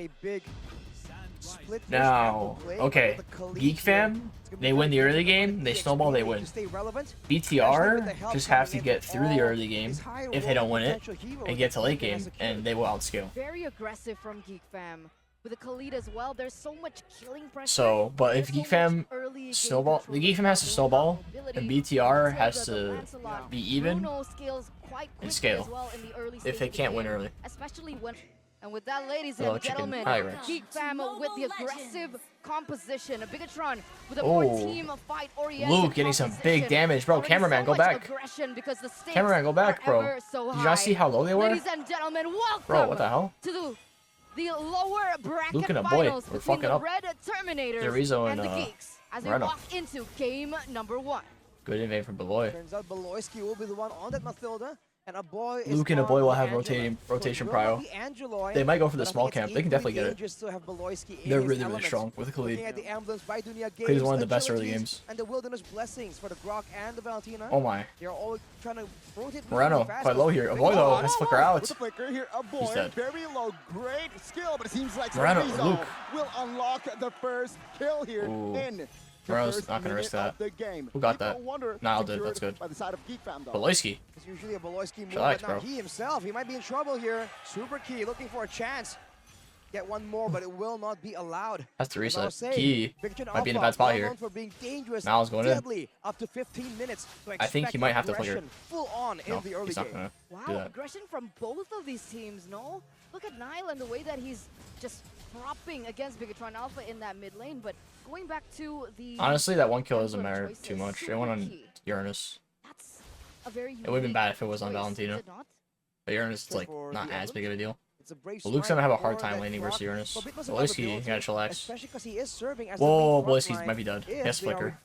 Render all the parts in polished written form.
a big split Now, okay, Geek fam, they win the early game, they snowball, they win. BTR just have to get through the early game if they don't win it, and get to late game, and they will outscale. Very aggressive from Geek fam. With the Khalid as well, there's so much killing pressure. So, but if Geek fam snowball, the Geek fam has to snowball, and BTR has to be even and scale if they can't win early. Especially when, and with that, ladies and gentlemen, Geek fam with the aggressive composition, a Bigatron with a more team fight oriented. Luke getting some big damage, bro. Cameraman, go back. Cameraman, go back, bro. Did you not see how low they were? Ladies and gentlemen, welcome. Bro, what the hell? To the lower bracket Luke and a boy, we're fucking up. Red Terminators Zerizo and the Geeks as we walk into game number 1. Good invade from Beloy. Turns out Beloyski will be the one on that Mathilda. And a boy Luke and a boy will have rotation prio. They might go for the small camp. They can definitely get it. They're really, really strong with Khalid. Khalid's one of the best early games. And the Wilderness Blessings for the Grok and the Valentina. Oh my. They're all trying to rotate. Moreno, quite low here. A boy though, let's flicker out. He's dead. Very low, great skill, but it seems like Moreno, Luke will unlock the first kill here in Moreno's not gonna risk that. Who got that? Niall did. That's good. Beloyski. It's usually a Beloyski move, Relax, but now bro. he himself, he might be in trouble here. Super Key looking for a chance. Get one more, but it will not be allowed. Has to reset. Key might be in a bad spot here. Niall's going in. Up to 15 minutes. So I think he might have to flicker. Full on in the early he's not game. gonna Wow, do that. aggression from both of these teams, no? Look at Niall and the way that he's just propping against Bigatron Alpha in that mid lane, but going back to the... Honestly, that one kill doesn't matter too much. It went on Uranus. That's a very It would have been bad if it was on Valentina. But Uranus is like not as big of a deal. But Luke's gonna have a hard time laning versus Uranus. Beloyski, you gotta chillax. Whoa, Beloyski might be dead. He has flicker.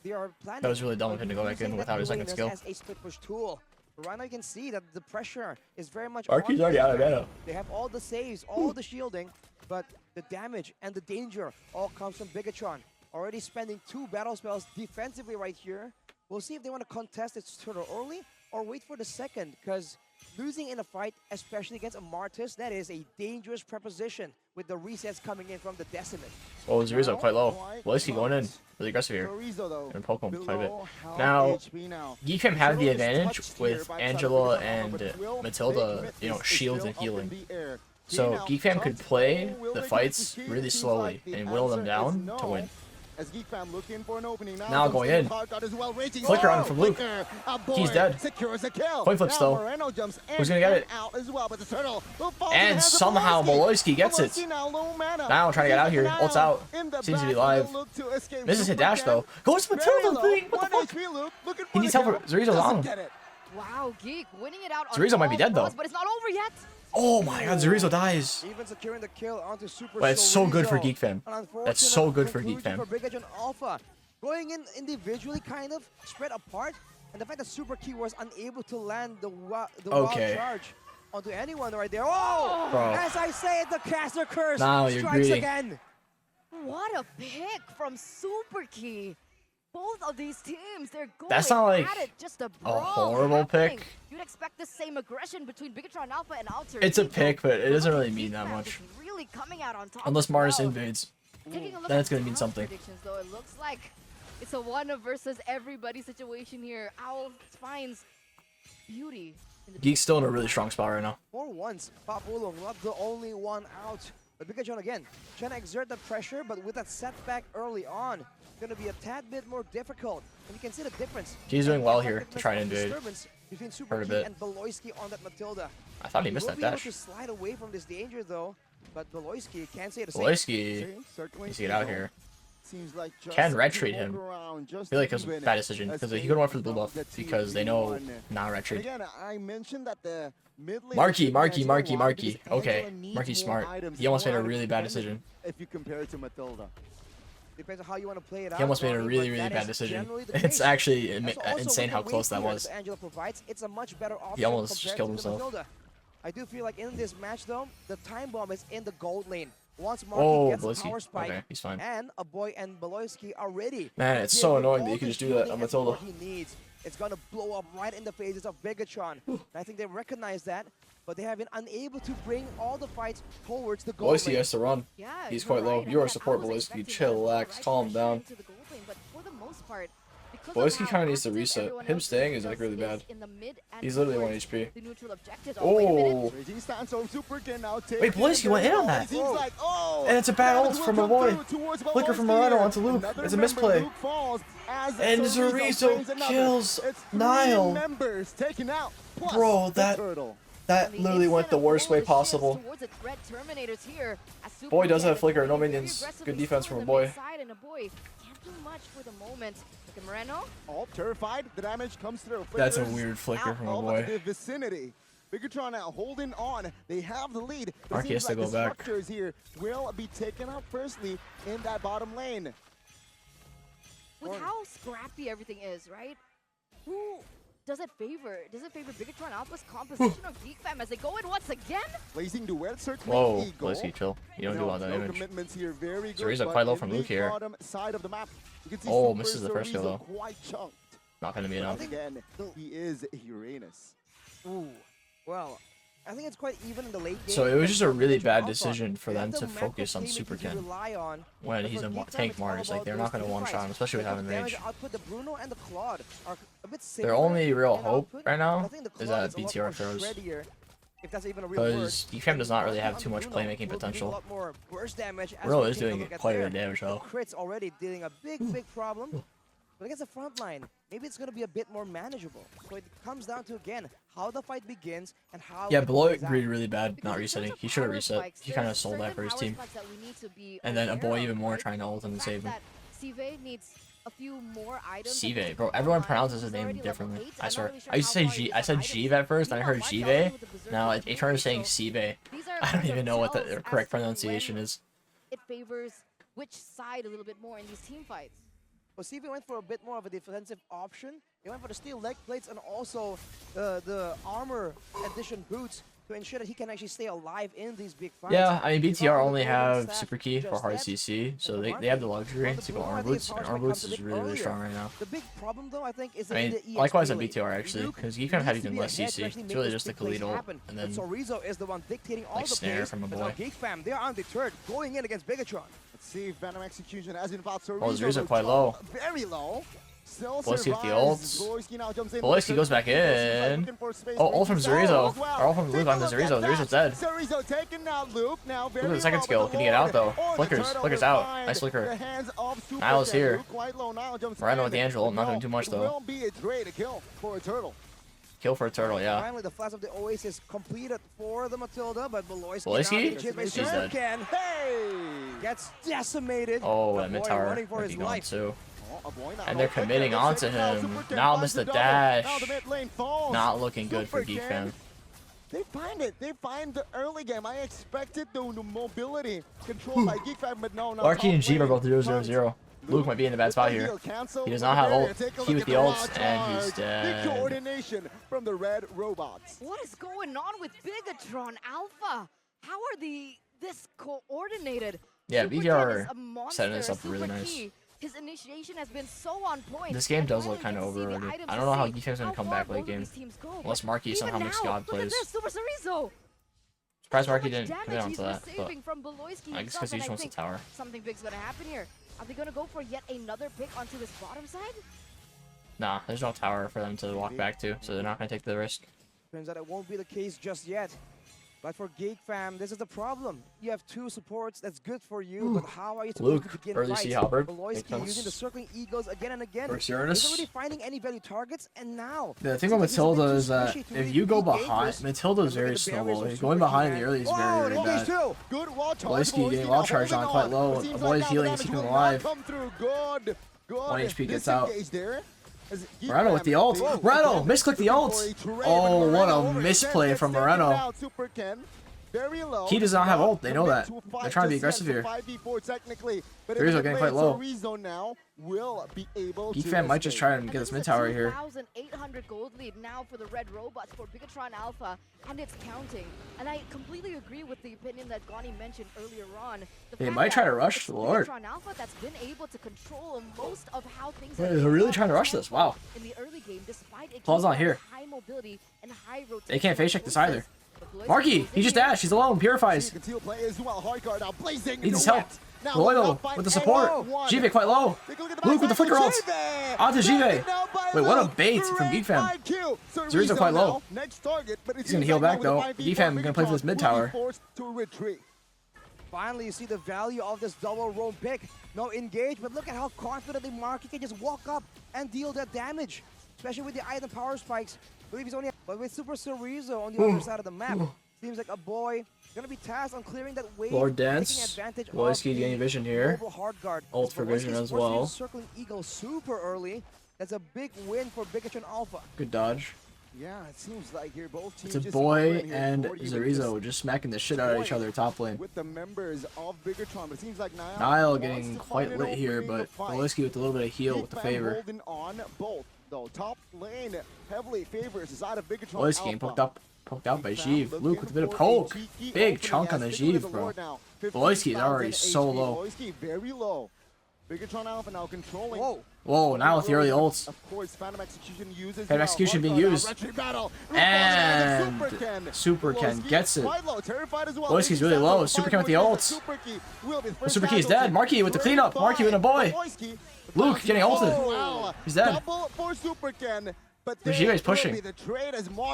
That was really dumb of him to go back in without his second skill. Right now you can see that the pressure is very much Arky's already out of mana. They have all the saves, all the shielding, but the damage and the danger all comes from Bigatron. Already spending 2 battle spells defensively right here. We'll see if they want to contest it sort of early or wait for the second, because losing in a fight, especially against a Martis, that is a dangerous preposition with the resets coming in from the Decimate. Oh, Zerizo quite low. Beloyski going in. Really aggressive here. And poke him quite a bit. Now, Geek fam have the advantage with Angela and Matilda, you know, shields and healing. So Geek fam could play the fights really slowly and whittle them down to win. Now going in. Flicker on from Luke. He's dead. Coin flips though. Who's gonna get it? And somehow Beloyski gets it. Now trying to get out here. Ult's out. Seems to be live. Misses hit dash though. Goes to Matilda thing. What the fuck? He needs help for Zerizo's on him. Wow, Geek winning it out on Zerizo might be dead though. but it's not over yet. Oh my god, Zerizo dies. Even securing the kill onto Super But it's so good for Zerizo. Geek fam. That's so good for Geek fam. For Bigatron Alpha. Going in individually, kind of spread apart, and the fact that Super Key was unable to land the wild charge onto anyone right there. Oh! Bro. As I say it, the caster curse Now you're strikes greedy. again. What a pick from Super Key. Both of these teams, they're going That's not like at it. Just a horrible pick. You'd expect the same aggression between Bigatron Alpha and Alter. It's a pick, but it doesn't really mean that much. Really coming out on top. Unless Mars invades. Taking a look Then it's at gonna mean something. predictions, though, it looks like it's a one versus everybody situation here. Owl finds beauty. Geek's still in a really strong spot right now. For once, Papulong not the only one out. But Bigatron again, trying to exert the pressure, but with that setback early on, going to be a tad bit more difficult. And you can see the difference. He's doing well here to try and invade. Between Super Key and Beloyski on that Matilda. I thought he missed that dash. To slide away from this danger though, but Beloyski can't say the same. Beloyski needs to get out here. Can retreat him. I feel like it was a bad decision because he could have went for the blue buff because they know not retreat. Marky. Okay, Marky's smart. He almost made a really bad decision. If you compare it to Matilda. Depends on how you want to play it out. He almost made a really bad decision. It's actually insane how close that was. It's a much better He almost just killed himself. I do feel like in this match though, the time bomb is in the gold lane. Once Oh, Marky gets a Beloyski. power spike, Okay, he's fine. and a boy and Beloyski are ready. Man, it's so annoying that you can just do that on Matilda. He needs. it's going to blow up right in the faces of Bigatron. And I think they recognize that, but they have been unable to bring all the fights towards the goal Mlbb lane. has to run. Yeah, He's you're quite low. right. You are I support was Mlbb. expecting Chill, that relax, right calm pressure down. into the goal lane, but for the most part, because Mlbb of how kind of needs to active reset. everyone Him else staying is like is really bad. in the mid and He's literally 1 towards HP. the neutral objectives. Oh, wait a minute. Oh! Raging stance on Superkin now. Wait, Mlbb went in on that. Seems like, oh, And it's a bad ult from a boy. Flicker from Moreno onto Luke. Another It's a member, misplay. Luke falls as And Zorizo Zorizo brings another. kills It's 3 Nile. members taken out. Plus Bro, the that turtle. that literally went the worst way possible. Boy does have Flicker, no minions. Good defense from a boy. And a boy can't do much for the moment. Look at Moreno. Oh, terrified. The damage comes through. That's a Flickers weird flicker out from a of boy. the vicinity. Bigatron now holding on. They have the lead. It Arky has seems to like go the back. structures here will be taken out firstly in that bottom lane. With how scrappy everything is, right? Who does it favor? Does it favor Bigatron Alpha's composition or Geek Fam as they go in once again? Blazing duet, certainly Whoa, Eagle. Mlbb, chill. You don't do a lot of No damage. commitments here, very good. Zorizo but quite low in from the Luke here. bottom side of the map, you can see Oh, Super misses the first kill, Zorizo though. quite chunked. Not gonna be enough. But again, he is Uranus. Ooh, well, I think it's quite even in the late game. So it was just a really bad Alpha. decision for They them have to the macro focus on playmaking to Superkin rely on, when but he's for in Geek Fam, tank it's all Mars. Like about they're those not gonna two one-shot him, fights. especially with Like, having the damage range. output, the Bruno and the Claude are a bit Their similar only real in hope output, right but I now think the is Claude that is a lot BTR more throws. shreddier, if that's even a real word. Because Geek does not really have too much Bruno playmaking will be doing potential. a lot more burst damage as Bro we is take a doing look at quite a there. bit of damage The though. Crit's already dealing a big problem. But against the front line, maybe it's going to be a bit more manageable. So it comes down to, again, how the fight begins and how Yeah, it Below plays out. agreed really bad Because not in resetting. terms of He should have power reset. spikes, He kind there of are sold that certain for his power team. spikes that we need to be And then a aware boy of, even more right? trying to ult him The and save him. fact that Sive needs a few more items. Sive, bro, everyone pronounces his name differently. I swear. I used to say G. I said Jive at first, then I heard Jive. Now it turned to saying Sive. I don't even know what the correct pronunciation is. It favors which side a little bit more in these team fights. Well, Stevie went for a bit more of a defensive option. He went for the steel leg plates and also the armor edition boots to ensure that he can actually stay alive in these big fights. Yeah, I mean He's BTR not only the golden have staff super key for just hard yet. CC, so And they have the Martin, luxury on the to go Bruno, I armor think boots, his and power armor spike boots comes a is bit really earlier. strong right now. The big problem though, I think, is I mean, the EXP likewise on lane. BTR actually, Luke because Geek had needs to even be less ahead to CC. actually It's make really those just the big plays Khalid ult, happen. and But then Zorizo is the one dictating all like the snare pace. from a But now boy. Geek Fam, they are undeterred, going in against Bigatron. Let's see if Venom execution has been fought. Oh, Zorizo quite low. Very low. Still Mlbb with the survives. ults. Mlbb now jumps in. Mlbb goes back in. Looking for space. Oh, ult from Zorizo. As well. Or ult from Luke onto Take a look Zorizo. at Zorizo's that. dead. Zorizo taking out Luke now. Very Look at the second low, skill. but the Can he get out, Lord though? or the Flicker's turtle Flicker's will out. find Nice flicker. the hands of Super Nile's Ken. here. Luke quite low. Nile jumps Moreno in. with the Angel, not doing too much, It though. will be a trade, a kill for a turtle. Kill for a turtle, yeah. Finally, the flash of the Oasis completed for the Matilda, but Mlbb? Mlbb She's dead. Hey! Gets decimated. Oh, The that mid boy tower running for might his be gone life. too. Oh, a boy now. And they're Flicker committing gets onto it. Now him. Super Ken Now finds missed the double. dash. Now the mid lane falls. Not looking good for Super Geek Ken. Fam. They find it. They find the early game. I expected the mobility controlled by Geek Fam, but no. Arky and G are both 0-0-0. Luke might be in a bad spot here. He does not have ult. He with the ults, and he's Big dead. coordination from the red robots. What is going on with Bigatron Alpha? How are this coordinated? Yeah, Super Ken BTR is a monster, setting this up really super nice. key. His initiation has been so on point. This game and does finally look kind of we get to see the overrated. items I to don't know how see Geek Fam's gonna how come far back both late of game. these teams go. Unless Marky Even somehow makes now, God look at plays. this, Super Zorizo. Surprised So Marky much didn't commit damage onto he's that, but receiving from Beloyski I guess himself, because he and just I wants the think tower. something big's gonna happen here. Are they gonna go for yet another pick onto this bottom side? Nah, there's no tower for them to walk back to, so they're not gonna take the risk. Turns out it won't be the case just yet. But for Geek Fam, this is the problem. You have two supports, that's good for you, but how are you supposed Luke, to begin early fights? Sea Halberd. Beloyski Makes sense. using the circling eagles again and again. Versus He's Uranus. already finding any value targets, and now... The thing seems with like he's a bit Matilda too is that squishy to if really you go be dangerous. behind, Matilda is Look at very the barriers snowball. of Going Super behind in Ken. the early is Whoa, very, very engage bad. too. Good wall charge. Beloyski getting wall charged on quite low. Seems Avoid now healing the and keep damage him will not alive. come through. Good. 1 HP gets out. Disengage there. As Geek Moreno with Fam the ult. is Moreno, again misclicked the looking ult. for a trade, Oh, but what a Moreno misplay gets from taken Moreno. out. Super Ken very low. He does not have ult. They know that. They're trying to be aggressive here. 5v4 technically, but Rizzo getting quite low. Now will be able Geek to fan might just try and get this mid tower here. 2,800 gold lead now for the red robots for Bigatron Alpha, and it's counting. And I completely agree with the opinion that Gani mentioned earlier on. They might try to rush the Lord. Bigatron Alpha that's been able to control most of how things They're really trying to rush this. Wow. in the early game, despite it Claw's not here. high mobility and high rotation. They can't face check this either. Marky, he just dashed. He's alone. Purifies. Needs help. Loyal with the support. Jive quite low. Luke with the flicker ult. Onto Jive. Wait, what a bait from Geek Fam. Zerizo quite low. He's gonna heal back though. Geek Fam gonna play for this mid tower. Finally, you see the value of this double roam pick. No engage, but look at how confidently Marky can just walk up and deal that damage, especially with the item power spikes. I believe he's only, but with Super Chorizo on the other side of the map, seems like a boy gonna be tasked on clearing that wave. Lord Dance. Wojski getting vision here. Ult for vision as well. Circling Eagle super early. That's a big win for Bigatron Alpha. Good dodge. Yeah, it seems like here both teams. It's a boy and Zerizo just smacking the shit out of each other top lane. With the members of Bigatron, but it seems like Niall getting quite lit here, but Wojski with a little bit of heal with the favor. Holding on both. Though top lane heavily favors the side of Bigatron. Wojski getting poked out by Jeev. Luke with a bit of poke. Big chunk on the Jeev, bro. Wojski is already so low. Wojski very low. Bigatron Alpha now controlling. Whoa, now with the early ults. Of course, Phantom Execution uses. Phantom Execution being used. And Super Ken gets it. Wojski's really low. Super Ken with the ults. The Super Key is dead. Marky with the cleanup. Marky with a boy. Luke getting ulted. He's dead. Jive's pushing. They're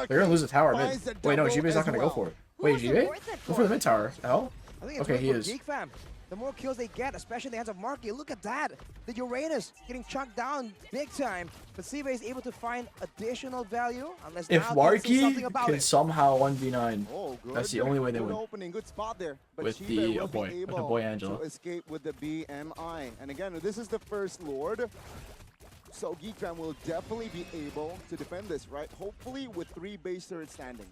gonna lose the tower mid. Wait, no, Jive's not gonna go for it. Wait, Jive? Go for the mid tower. The hell? Okay, he is. The more kills they get, especially in the hands of Marky, look at that! The Uranus getting chunked down big time, but Sive is able to find additional value unless if Marky can somehow 1v9, that's the only way they win. With the boy Angela. Escape with the BMI, and again, this is the first Lord. So Geek Fam will definitely be able to defend this, right? Hopefully with 3 base turrets standing.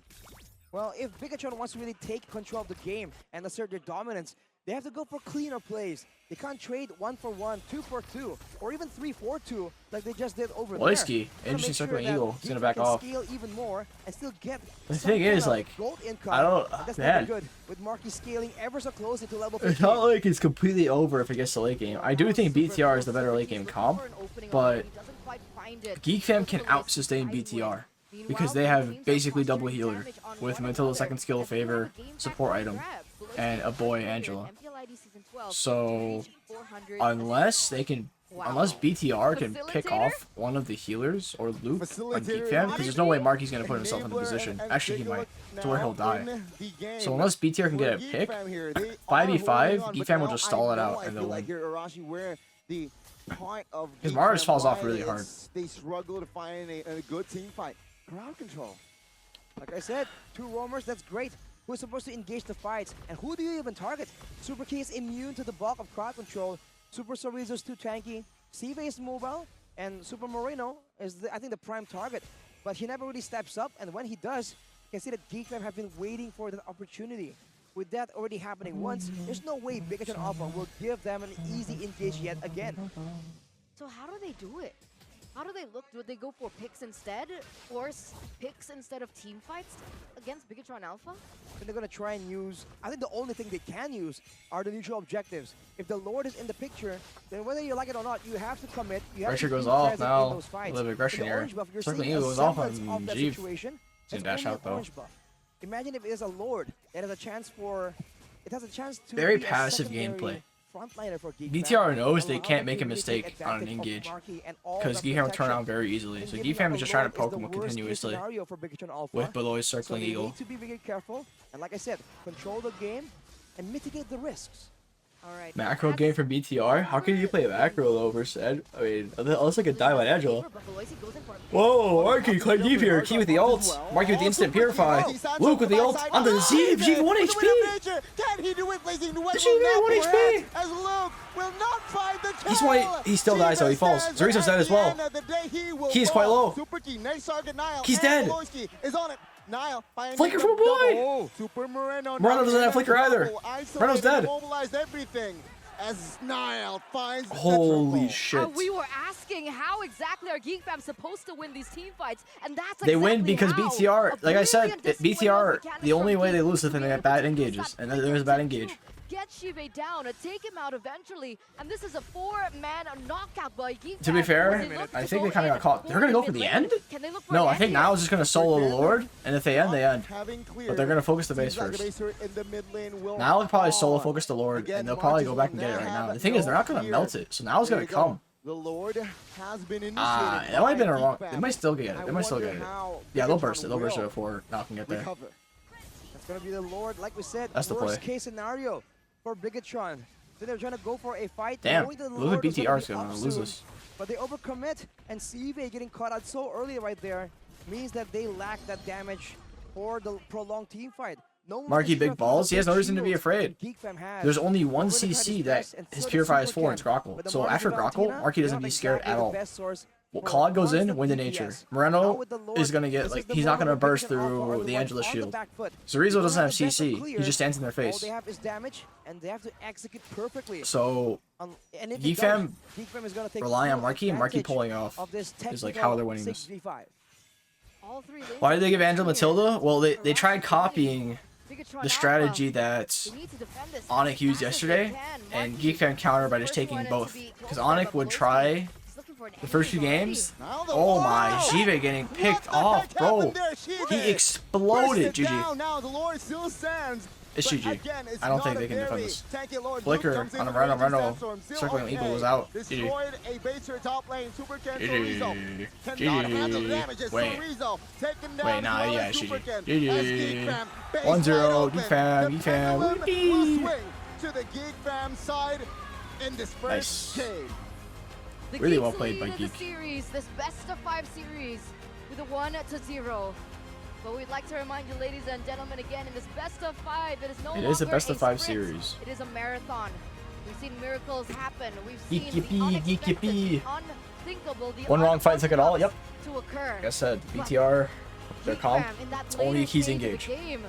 Well, if Bigatron wants to really take control of the game and assert their dominance, they have to go for cleaner plays. They can't trade 1 for 1, 2 for 2, or even 3 for 2 like they just did over there. Wojski, interesting circling Eagle. He's gonna back off. Scale even more and still get the thing is, like, I don't, that's man. good with Marky scaling ever so closely to level 15. It's not like it's completely over if it gets to late game. I do think BTR is the better late game comp, but Geek Fam can out-sustain BTR. Because they have basically double healer with Matilda's second skill favor, support item, and a boy Angela. So unless BTR can pick off one of the healers or Luke on Geek Fam, because there's no way Marky's gonna put himself in the position. Actually, he might, to where he'll die. So unless BTR can get a pick, 5v5, Geek Fam will just stall it out and they'll win. Because Mars falls off really hard. They struggle to find a good team fight. Crowd control. Like I said, 2 roamers, that's great. Who's supposed to engage the fights? And who do you even target? Super Key is immune to the bulk of crowd control. Super Chorizo's too tanky. Sive is mobile. And Super Moreno is, I think, the prime target. But he never really steps up. And when he does, you can see that Geek Fam have been waiting for that opportunity. With that already happening once, there's no way Bigatron Alpha will give them an easy engage yet again. So how do they do it? How do they look? Do they go for picks instead? Or picks instead of team fights against Bigatron Alpha? And they're going to try and use, I think the only thing they can use are the neutral objectives. If the Lord is in the picture, then whether you like it or not, you have to commit. Pressure goes off now. A little bit aggression here. Circling Eagle goes off on Jeev. He's gonna dash out though. Imagine if it is a Lord that has a chance for, it has a chance to very passive gameplay. BTR knows they can't make a mistake on an engage because Geek Fam will turn around very easily. So Geek Fam is just trying to poke him continuously with Beloy's circling Eagle. You need to be very careful and, like I said, control the game and mitigate the risks. Alright. Macro game for BTR? How can you play macro though versus I mean, unless I could die by Angela. Whoa, Marky quite deep here. Key with the ult. Marky with the instant purify. Luke with the ult on the Jeev. Jeev 1 HP. Can he do it? Placing the Jeev 1 HP. As Luke will not find the kill. He still dies though. He falls. Zerizo's dead as well. He's quite low. He's dead. Niall, Flicker from a boy! Super Moreno doesn't have Flicker either. Moreno's dead. Mobilized everything as Niall finds Holy shit. We were asking how exactly are Geek fam supposed to win these team fights, and that's They exactly win because how. BTR, like I said, BTR, the only way they Geek lose is if they have bad engages, and there's a bad engage. Get Shive down and take him out eventually, and this is a 4-man knockout by Geek. To be fair, I think they kind of got caught. They're gonna go for the end? No, I think Niall's just gonna solo the Lord, and if they end, they end. But they're gonna focus the base first. Niall will probably solo focus the Lord, and they'll probably go back and get it right now. The thing is, they're not gonna melt it, so Niall's gonna come. The Lord has been initiated. That might have been a wrong. They might still get it. They might still get it. Yeah, they'll burst it. They'll burst it before Niall can get there. That's gonna be the Lord, like we said. That's the worst play. case scenario for Bigatron. So they're trying to go for a fight. Damn, knowing the look Lord at was BTR's be gonna up lose soon, this. But they overcommit, and Sive getting caught out so early right there means that they lack that damage for the prolonged team fight. No one Marky is sure big of balls. He has no the reason to be shields afraid. Geek fam has. There's only one Nobody tried CC his that best, and his so Purify does is 4 and Supercan. Grockle. But the So Marky after Valentina, Grockle, Marky doesn't not be scared exactly at the all. best source Well, for Claude goes in, constant win the DPS. nature. Now Moreno with the Lord, is gonna get, this like, is the he's not moment gonna where burst Bigatron Alpha are through the the ones Angela on the shield. back foot. Zorizo They doesn't don't have the best to CC. clear. He just stands in their All face. they have is damage, and they have to execute perfectly. So And if Geek it does, fam Geek fam is gonna take rely on full Marky, and Marky advantage pulling off of this is like technical how they're winning this. 6v5. All three lanes Why did they give Angela are clear. Matilda? Well, they Around tried the copying Bigatron the strategy Alpha. that They need to defend this Onic as used fast as yesterday, they can. and Marky Geek fam countered by just first taking one to both. be Because close, Onic but would Mlbb try is looking for an the first few ending already. games. Now the Oh my, Lord. Shive getting What picked the off, heck bro. happened there? Shive He burst exploded, it down. GG. Now the Lord still stands. It's But GG. again, it's I don't not think a they can defend very this. tanky Lord. Flicker Luke comes in on a with Reno, range and Reno. Sandstorm, still Circling okay. Eagle was out. GG. Destroyed a base to top lane. Super Ken GG. Sorizo cannot handle the damage as Wait. Sorizo taken down. Wait, nah, as well yeah, as GG. Super Ken. GG. As Geek Fam, base 1-0, wide open. Geek Fam, The Geek Fam. pendulum will Whoopee. swing to the Geek Fam side in this first Nice. game. The Really Geeks well played by lead Geek. the series, this best of 5 series, with a 1-0. But we'd like to remind you, ladies and gentlemen, again, in this best of 5, it is no It is a longer best of 5 sprint. series. It is a marathon. We've seen miracles happen. We've Geek seen yippee, the geek unexpected, yippee. the unthinkable, the One wrong fight took it all. Yep. to occur. Like I said, BTR, they're Geek calm. Fam, in that It's only later keys stage of the engage. game,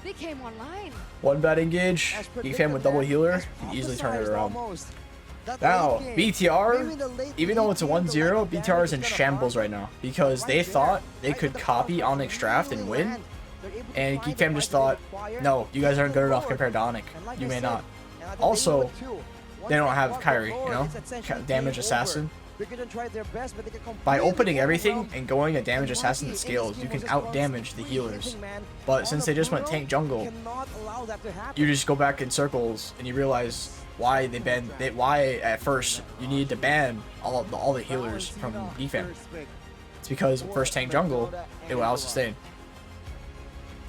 they came online. One bad engage. As Geek Fam with double predicted, healer. as Can easily turn it prophesized around. almost. That Now, late game, BTR, maybe the late even though it's a game, the 1-0, lack of BTR damage is in gonna shambles hurt. right now because Right they there, thought they right could when the copy ball Onyx draft and really win, lands, they're able to and find Geek the Fam just fight that thought, they require no, you guys aren't good enough forward. compared to Onic. And like You I may said, not. and I think Also, they know it too. Once They don't they have block the Kyrie, you Lord, know? it's essentially Damage game assassin. over. Bigatron tried their best, but they get By completely opening everything overwhelmed. and going a damage And assassin Marky that in this scales, game you can was just out-damage the free healers. hitting, man. But On since the they just went Bruno, tank jungle, cannot allow that to happen. you just go back in circles and you realize why they banned why at first you needed to ban all the healers from Geek Fam. It's because first tank jungle, it will out-sustain.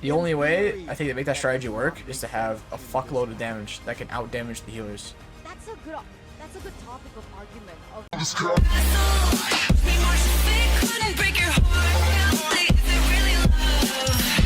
The only way I think to make that strategy work is to have a fuckload of damage that can out-damage the healers. That's a good topic of argument. Couldn't break your heart. Is it really love?